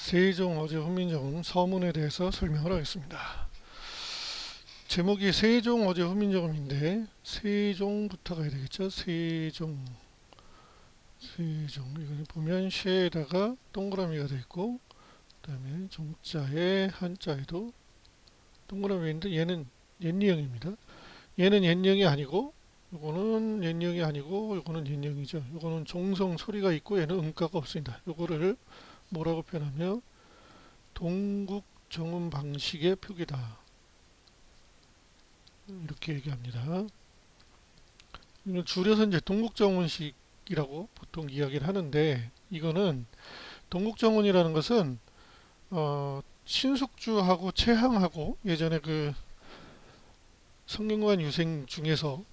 세종 어제 훈민정음 서문에 대해서 설명을 하겠습니다. 제목이 세종 어제 훈민정음인데 세종부터 가야 되겠죠. 세종 이거 보면 쉐에다가 동그라미가 되어 있고 그 다음에 종자에 한자에도 동그라미가 있는데 얘는 옛니형입니다. 얘는 옛니형이 아니고 요거는 옛니형이 아니고 요거는 옛니형이죠. 요거는 종성 소리가 있고 얘는 음가가 없습니다. 요거를 뭐라고 표현하며 동국 정음 방식의 표기다. 이렇게 얘기합니다. 이걸 줄여서 이제 동국정원식이라고 보통 이야기를 하는데 이거는 동국정원이라는 것은 신숙주하고 최항하고 예전에 그 성균관 유생 중에서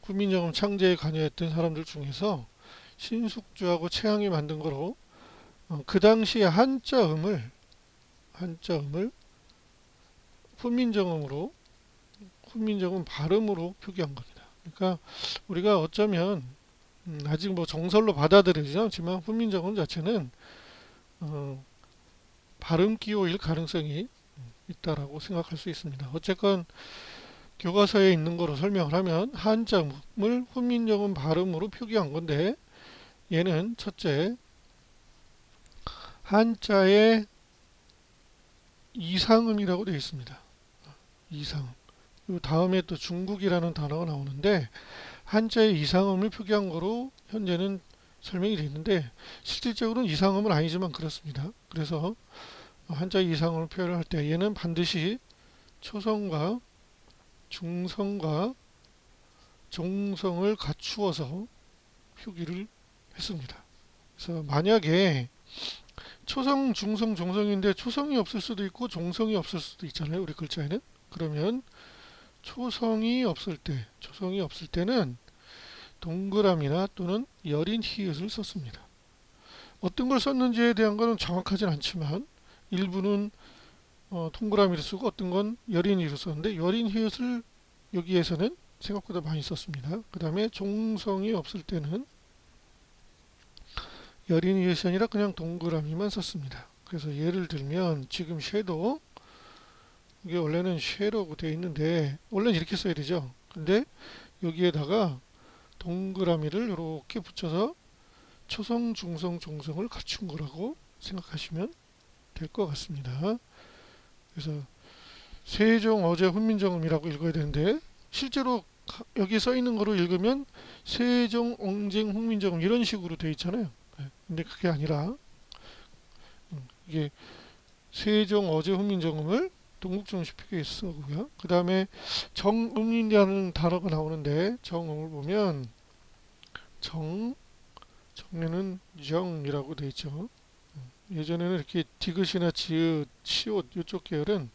훈민정음 창제에 관여했던 사람들 중에서 신숙주하고 최항이 만든 거로 그 당시에 한자음을 훈민정음 발음으로 표기한 겁니다. 그러니까 우리가 어쩌면 아직 뭐 정설로 받아들여지지 않지만 훈민정음 자체는 어, 발음 기호일 가능성이 있다라고 생각할 수 있습니다. 어쨌건 교과서에 있는 거로 설명을 하면 한자음을 훈민정음 발음으로 표기한 건데 얘는 첫째 한자의 이상음이라고 되어 있습니다. 이상음. 그 다음에 또 중국이라는 단어가 나오는데 한자의 이상음을 표기한 거로 현재는 설명이 되어 있는데 실질적으로는 이상음은 아니지만 그렇습니다. 그래서 한자의 이상음을 표현할 때 얘는 반드시 초성과 중성과 종성을 갖추어서 표기를 했습니다. 그래서 만약에 초성, 중성, 종성인데 초성이 없을 수도 있고 종성이 없을 수도 있잖아요. 우리 글자에는. 그러면 초성이 없을 때는 동그라미나 또는 여린 히읗을 썼습니다. 어떤 걸 썼는지에 대한 것은 정확하진 않지만 일부는 동그라미를 쓰고 어떤 건 여린 히읗을 썼는데 여린 히읗을 여기에서는 생각보다 많이 썼습니다. 그 다음에 종성이 없을 때는 여린 히읗이 아니라 그냥 동그라미만 썼습니다. 그래서 예를 들면 지금 섀도우 이게 원래는 쉐로고 되어 있는데 원래는 이렇게 써야 되죠. 근데 여기에다가 동그라미를 이렇게 붙여서 초성, 중성, 종성을 갖춘 거라고 생각하시면 될 것 같습니다. 그래서 세종 어제 훈민정음이라고 읽어야 되는데 실제로 여기 써 있는 거로 읽으면 세종 옹쟁 훈민정음 이런 식으로 되어 있잖아요. 근데 그게 아니라 이게 세종 어제 훈민정음을 동국정식 표기에 쓰고요. 그 다음에 정음이라는 단어가 나오는데 정음을 보면 정에는 정이라고 되어 있죠. 예전에는 이렇게 디귿이나 지읒, 시옷 이쪽 계열은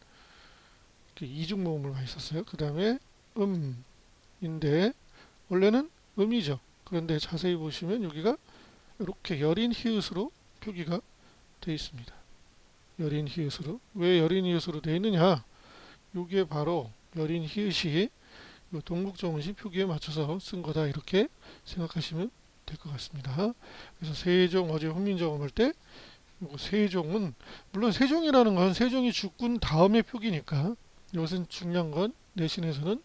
이렇게 이중모음을 많이 썼어요. 그 다음에 음인데 원래는 음이죠. 그런데 자세히 보시면 여기가 이렇게 여린 히읗으로 표기가 되어 있습니다. 여린 히읗으로. 왜 여린 히읗으로 되어 있느냐? 이게 바로 여린 히읗이 동국정원식 표기에 맞춰서 쓴 거다 이렇게 생각하시면 될 것 같습니다. 그래서 세종 어제 훈민정음 할 때 세종은 물론 세종이라는 건 세종이 죽은 다음의 표기니까 이것은 중요한 건 내신에서는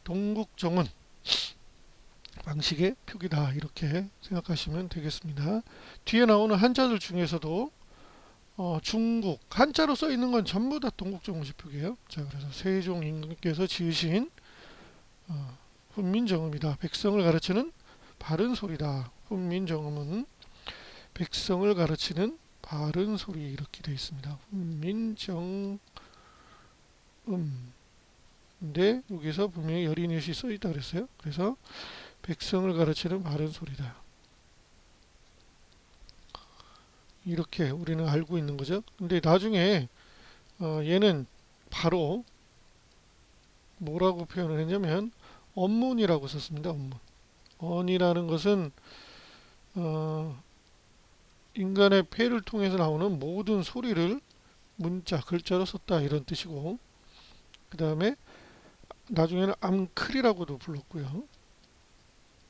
동국정원 방식의 표기다 이렇게 생각하시면 되겠습니다. 뒤에 나오는 한자들 중에서도 중국 한자로 써 있는 건 전부 다 동국정원식 표기예요. 자, 그래서 세종 임금께서 지으신 훈민정음이다. 백성을 가르치는 바른 소리다. 훈민정음은 백성을 가르치는 바른 소리 이렇게 되어 있습니다. 훈민정음. 근데 여기서 분명히 여린이시 써 있다 그랬어요. 그래서 백성을 가르치는 바른 소리다. 이렇게 우리는 알고 있는 거죠. 근데 나중에 얘는 바로 뭐라고 표현을 했냐면 언문이라고 썼습니다. 언문. 언이라는 것은 어, 인간의 폐를 통해서 나오는 모든 소리를 문자, 글자로 썼다 이런 뜻이고 그 다음에 나중에는 암클이라고도 불렀고요.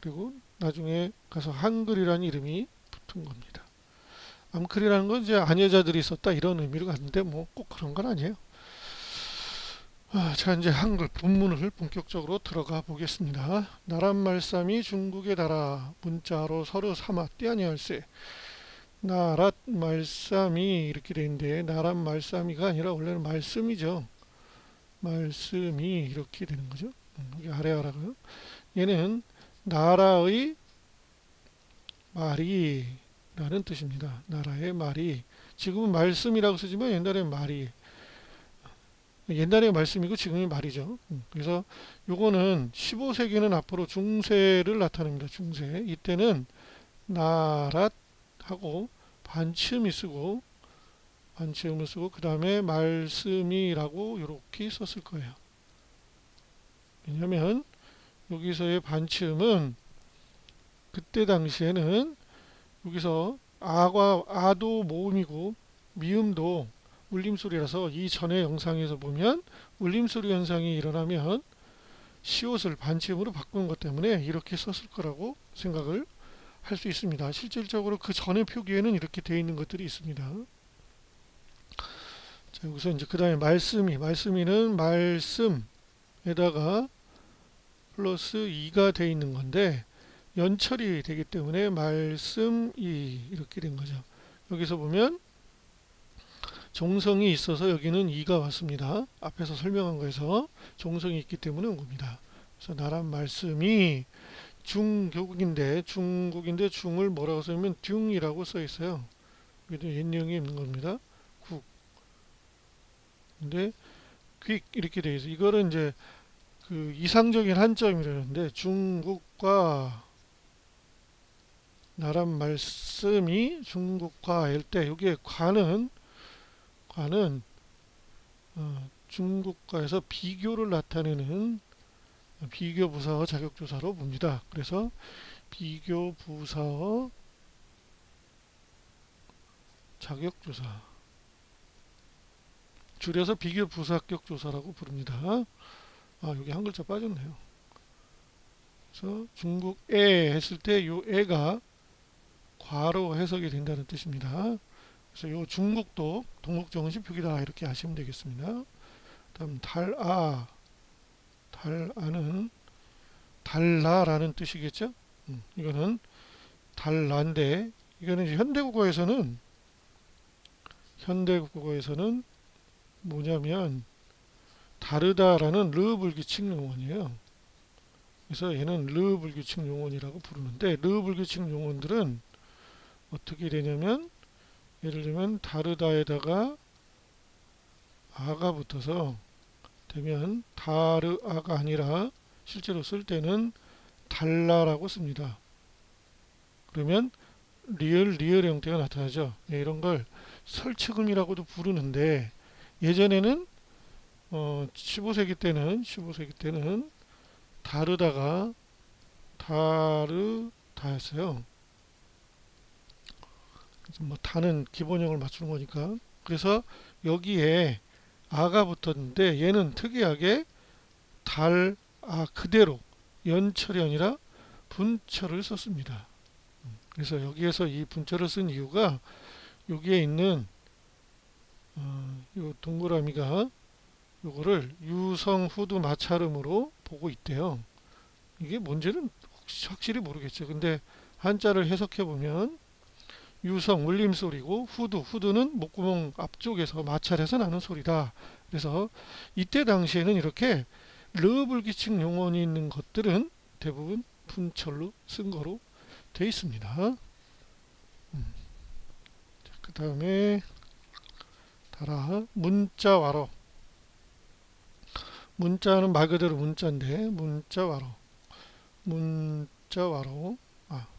그리고 나중에 가서 한글이라는 이름이 붙은 겁니다. 암클이라는 건 이제 아녀자들이 있었다 이런 의미로 갔는데 뭐 꼭 그런 건 아니에요. 자, 이제 한글 본문을 본격적으로 들어가 보겠습니다. 나란 말씀이 중국에 달아 문자로 서로 삼아 떼아니할세. 나랏 말씀이 이렇게 돼 있는데 나란 말씀이가 아니라 원래는 말씀이죠. 말씀이 이렇게 되는 거죠. 여기 아래 하라고요. 얘는 나라의 말이 라는 뜻입니다. 나라의 말이. 지금은 말씀이라고 쓰지만 옛날엔 말이. 옛날에 말씀이고 지금이 말이죠. 그래서 요거는 15세기는 앞으로 중세를 나타냅니다. 중세. 이때는 나랏하고 반치음을 쓰고 그 다음에 말씀이라고 이렇게 썼을 거예요. 왜냐면 여기서의 반치음은 그때 당시에는 여기서 아도 모음이고 미음도 울림소리라서 이 전의 영상에서 보면 울림소리 현상이 일어나면 시옷을 반치음으로 바꾸는 것 때문에 이렇게 썼을 거라고 생각을 할 수 있습니다. 실질적으로 그 전의 표기에는 이렇게 되어 있는 것들이 있습니다. 자, 여기서 이제 그 다음에 말씀이는 말씀에다가 플러스 2가 되어 있는 건데 연철이 되기 때문에 말씀이 이렇게 된 거죠. 여기서 보면 종성이 있어서 여기는 2가 왔습니다. 앞에서 설명한 거에서 종성이 있기 때문에 온 겁니다. 그래서 나란 말씀이 중국인데 중을 뭐라고 써면 둥이라고 써 있어요. 여기도 옛령이 있는 겁니다. 국. 근데 퀵 이렇게 되어 있어요. 이거는 이제 그 이상적인 한점이라는데 중국과 나란 말씀이 중국과일 때 여기에 과는 중국과에서 비교를 나타내는 비교 부사어 자격조사로 봅니다. 그래서 비교 부사어 자격조사 줄여서 비교 부사격 조사라고 부릅니다. 여기 한 글자 빠졌네요. 그래서 중국에 했을 때 요 에가 과로 해석이 된다는 뜻입니다. 그래서 요 중국도 동국정식 표기다 이렇게 하시면 되겠습니다. 다음 달아는 달라라는 뜻이겠죠. 이거는 달란데 이거는 이제 현대국어에서는 뭐냐면 다르다라는 르 불규칙 용언이에요. 그래서 얘는 르 불규칙 용언이라고 부르는데 르 불규칙 용언들은 어떻게 되냐면 예를 들면 다르다에다가 아가 붙어서 되면 다르아가 아니라 실제로 쓸 때는 달라라고 씁니다. 그러면 리을 형태가 나타나죠. 이런 걸 설치금이라고도 부르는데 예전에는 15세기 때는 다르다가 다르다였어요. 뭐 다는 기본형을 맞추는 거니까. 그래서 여기에 아가 붙었는데 얘는 특이하게 그대로 연철이 아니라 분철을 썼습니다. 그래서 여기에서 이 분철을 쓴 이유가 여기에 있는 요 동그라미가 요거를 유성 후두 마찰음으로 보고 있대요. 이게 뭔지는 확실히 모르겠죠. 근데 한자를 해석해 보면 유성 울림소리고 후두는 목구멍 앞쪽에서 마찰해서 나는 소리다. 그래서 이때 당시에는 이렇게 르불기칙 용언이 있는 것들은 대부분 분철로 쓴 거로 되어 있습니다. 그 다음에 달아 문자와로 문자는 말 그대로 문자인데 문자와로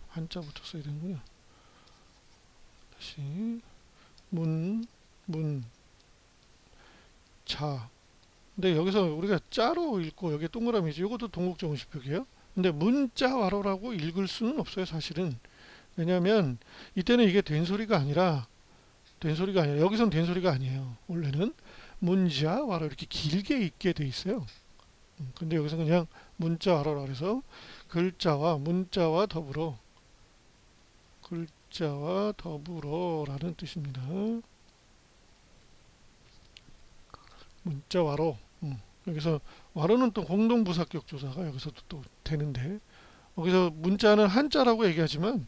한자부터 써야 되는군요. 다시 자. 근데 여기서 우리가 자로 읽고 여기 동그라미지 이것도 동국정식 표기예요. 근데 문자와로라고 읽을 수는 없어요. 사실은. 왜냐하면 이때는 이게 된소리가 아니라 여기선 된소리가 아니에요. 원래는 문자와로 이렇게 길게 읽게 돼 있어요. 근데 여기서 그냥 문자와로라 해서 문자와 더불어 문자와 더불어라는 뜻입니다. 문자와로. 여기서 와로는 또 공동부사격 조사가 여기서도 또 되는데, 여기서 문자는 한자라고 얘기하지만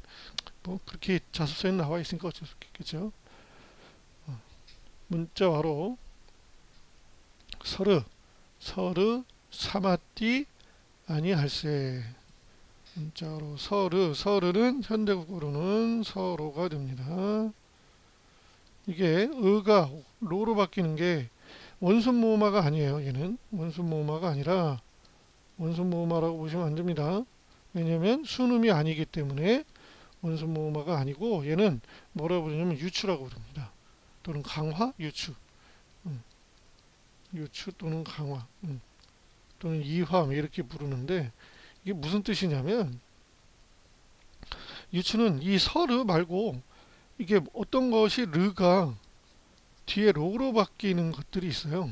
뭐 그렇게 자습서에 나와 있으니까 어쩔 수 없겠죠. 문자와로 서르 서르 사마띠 아니할세. 문자로 서르는 현대국어로는 서로가 됩니다. 이게 의가 로로 바뀌는 게 원순모음화가 아니에요. 얘는 원순모음화가 아니라 원순모음화라고 보시면 안 됩니다. 왜냐하면 순음이 아니기 때문에 원순모음화가 아니고, 얘는 뭐라고 부르냐면 유추라고 부릅니다. 또는 강화, 유추, 유추 또는 강화, 또는 이화 이렇게 부르는데, 이게 무슨 뜻이냐면, 유추는 이 서르 말고 이게 어떤 것이 르가 뒤에 로로 바뀌는 것들이 있어요.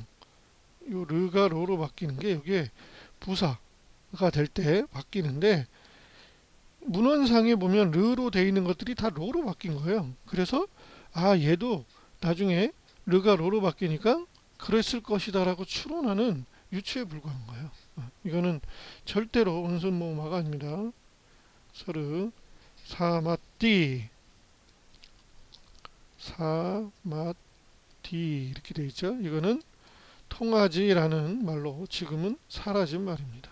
요 르가 로로 바뀌는 게 이게 부사가 될 때 바뀌는데, 문헌상에 보면 르로 되어 있는 것들이 다 로로 바뀐 거예요. 그래서 얘도 나중에 르가 로로 바뀌니까 그랬을 것이다 라고 추론하는 유추에 불과한 거예요. 이거는 절대로 원순모음화가 아닙니다. 서르 사마띠 사마띠 이렇게 되어 있죠. 이거는 통하지라는 말로 지금은 사라진 말입니다.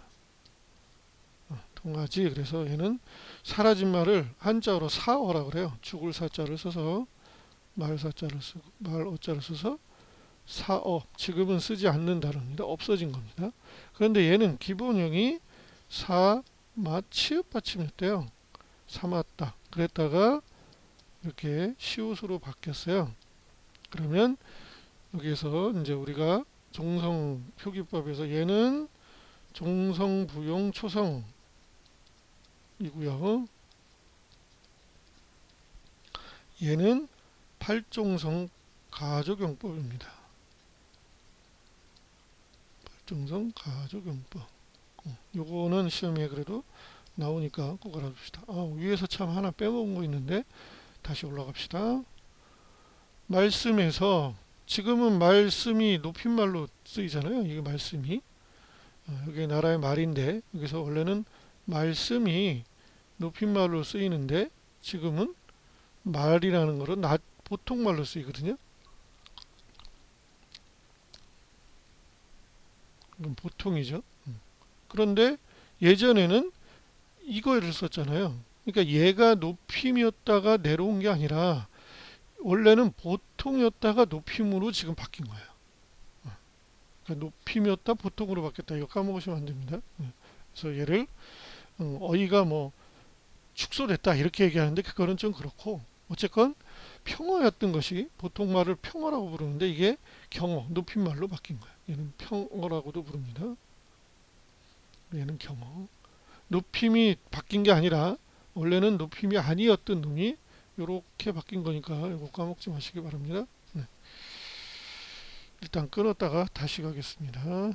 통하지. 그래서 얘는 사라진 말을 한자어로 사어라고 그래요. 죽을 사자를 써서 말사자를 쓰고 말어자를 써서 사어. 지금은 쓰지 않는 단어입니다. 없어진 겁니다. 그런데 얘는 기본형이 사맛 치읓 받침이었대요. 사맞다. 그랬다가 이렇게 시옷으로 바뀌었어요. 그러면 여기에서 이제 우리가 종성 표기법에서 얘는 종성 부용 초성이고요. 얘는 팔종성 가족용법입니다. 팔종성 가족용법. 요거는 시험에 그래도 나오니까 꼭 알아둡시다. 위에서 참 하나 빼먹은 거 있는데 다시 올라갑시다. 말씀에서 지금은 말씀이 높임말로 쓰이잖아요. 이게 말씀이 여기 나라의 말인데, 여기서 원래는 말씀이 높임말로 쓰이는데 지금은 말이라는 거는 보통말로 쓰이거든요. 이건 보통이죠. 그런데 예전에는 이거를 썼잖아요. 그러니까 얘가 높임이었다가 내려온 게 아니라 원래는 보통이었다가 높임으로 지금 바뀐 거예요. 그러니까 높임이었다 보통으로 바뀌었다. 이거 까먹으시면 안 됩니다. 그래서 얘를 어이가 뭐 축소됐다 이렇게 얘기하는데 그거는 좀 그렇고, 어쨌건 평어였던 것이 보통말을 평어라고 부르는데 이게 경어, 높임말로 바뀐 거예요. 얘는 평어라고도 부릅니다. 얘는 경어. 높임이 바뀐 게 아니라 원래는 높임이 아니었던 놈이 이렇게 바뀐 거니까 이거 까먹지 마시기 바랍니다. 일단 끊었다가 다시 가겠습니다.